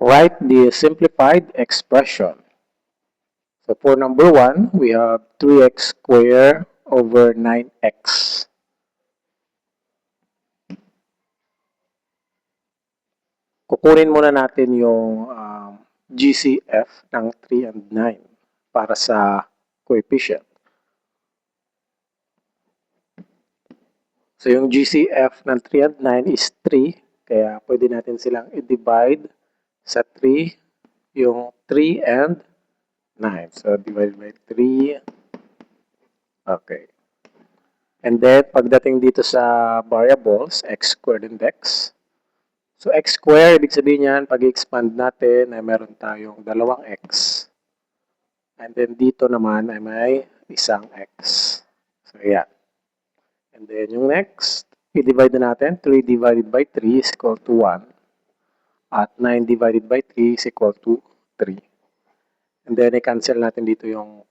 Write the simplified expression. So for number 1, we have 3x squared over 9x. Kukunin muna natin yung GCF ng 3 and 9 para sa coefficient. So yung GCF ng 3 and 9 is 3, kaya pwede natin silang i-divide sa 3 yung 3 and 9. So divided by 3. Okay. And then pagdating dito sa variables, x squared and x. So x squared, ibig sabihin yan, pag i-expand natin ay meron tayong dalawang x. And then dito naman ay may isang x. So yeah. And then yung next, i-divide na natin. 3 divided by 3 is equal to 1. At 9 divided by 3 is equal to 3. And then i-cancel natin dito yung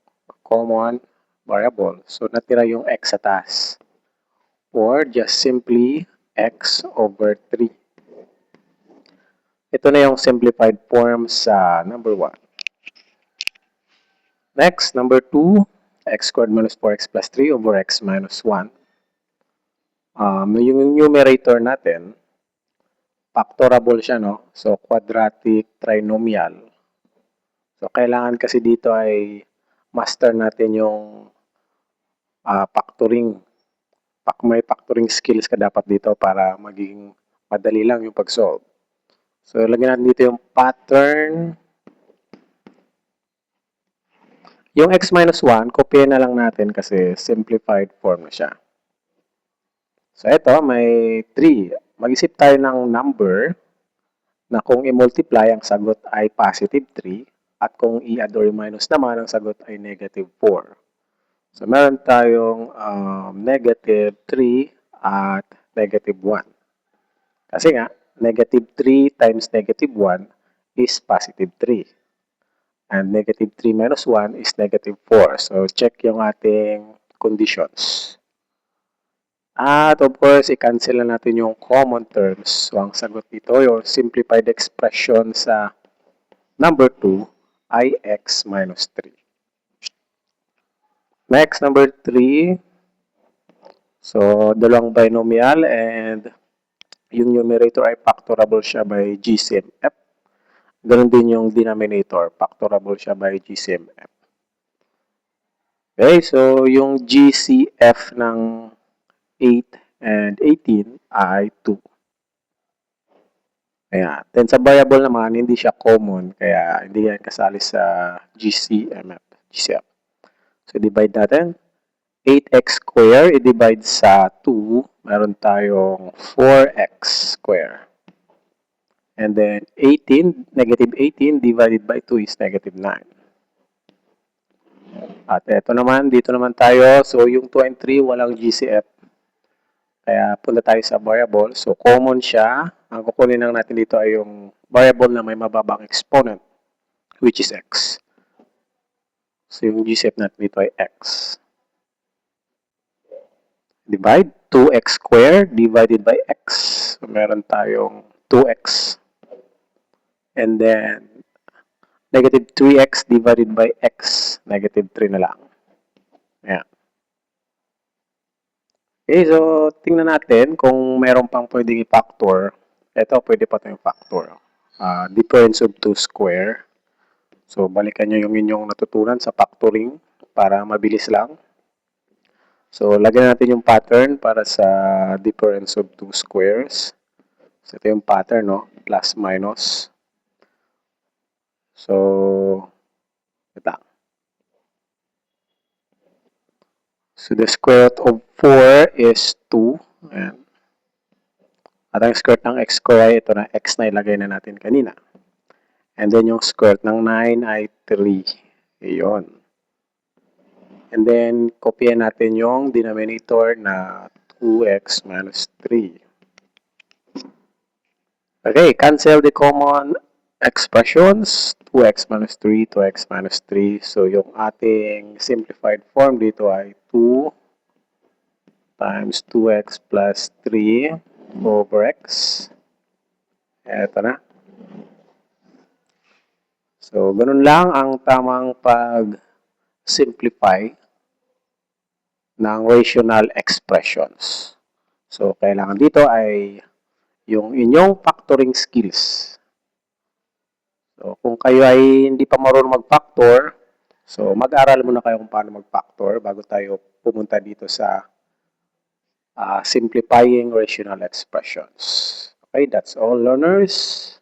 common variable. So natira yung x sa taas. Or just simply x over 3. Ito na yung simplified form sa number 1. Next, number 2, x squared minus 4x plus 3 over x minus 1. Yung numerator natin, factorable siya, no? So, quadratic trinomial. So, kailangan kasi dito ay master natin yung factoring. May factoring skills ka dapat dito para maging madali lang yung pag-solve. So, lagyan natin dito yung pattern. Yung x minus 1, kopya na lang natin kasi simplified form na siya. So, ito, may 3. Mag-isip tayo ng number na kung i-multiply, ang sagot ay positive 3. At kung i-add or minus naman, ang sagot ay negative 4. So, meron tayong negative 3 at negative 1. Kasi nga, negative 3 times negative 1 is positive 3. And negative 3 minus 1 is negative 4. So, check yung ating conditions. At of course, i-cancel na natin yung common terms. So, ang sagot dito, yung simplified expression sa number 2 ay x minus 3. Next, number 3. So, dalawang binomial and yung numerator ay factorable siya by GCM F. Ganon din yung denominator, factorable siya by GCM F. Okay, so yung GCF ng 8 and 18 ay 2. Ayan. Then sa variable naman, hindi siya common, kaya hindi yan kasali sa GCMF. GCF. So, divide natin. 8x square, i-divide sa 2, meron tayong 4x square. And then, 18, negative 18 divided by 2 is negative 9. At ito naman, dito naman tayo. So, yung 2 and 3, walang GCF. Kaya punta tayo sa variable. So, common siya. Ang kukunin lang natin dito ay yung variable na may mababang exponent, which is x. So, yung GCF natin dito ay x. Divide 2x squared divided by x. So, meron tayong 2x. And then, negative 3x divided by x. Negative 3 na lang. Ayan. Okay, so tingnan natin kung meron pang pwedeng i-factor. Ito, pwede pa itong factor. Difference of 2 square. So, balikan nyo yung inyong natutunan sa factoring para mabilis lang. So, lagyan natin yung pattern para sa difference of 2 squares. So, ito yung pattern, no? Plus, minus. So, ito. So, the square root of 4 is 2. Ayan. At ang square root ng x square ay ito na x na ilagay na natin kanina. And then yung square root ng 9 ay 3. Iyon. And then, kopya natin yung denominator na 2x minus 3. Okay, cancel the common expressions. 2x minus 3, 2x minus 3. So, yung ating simplified form dito ay 2 times 2x plus 3 over x. Eto na. So, ganun lang ang tamang pag-simplify ng rational expressions. So, kailangan dito ay yung inyong factoring skills. So, kung kayo ay hindi pa marunong mag-factor, so mag-aral muna kayo kung paano mag-factor bago tayo pumunta dito sa simplifying rational expressions. Okay, that's all, learners.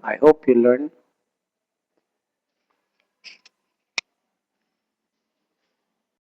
I hope you learn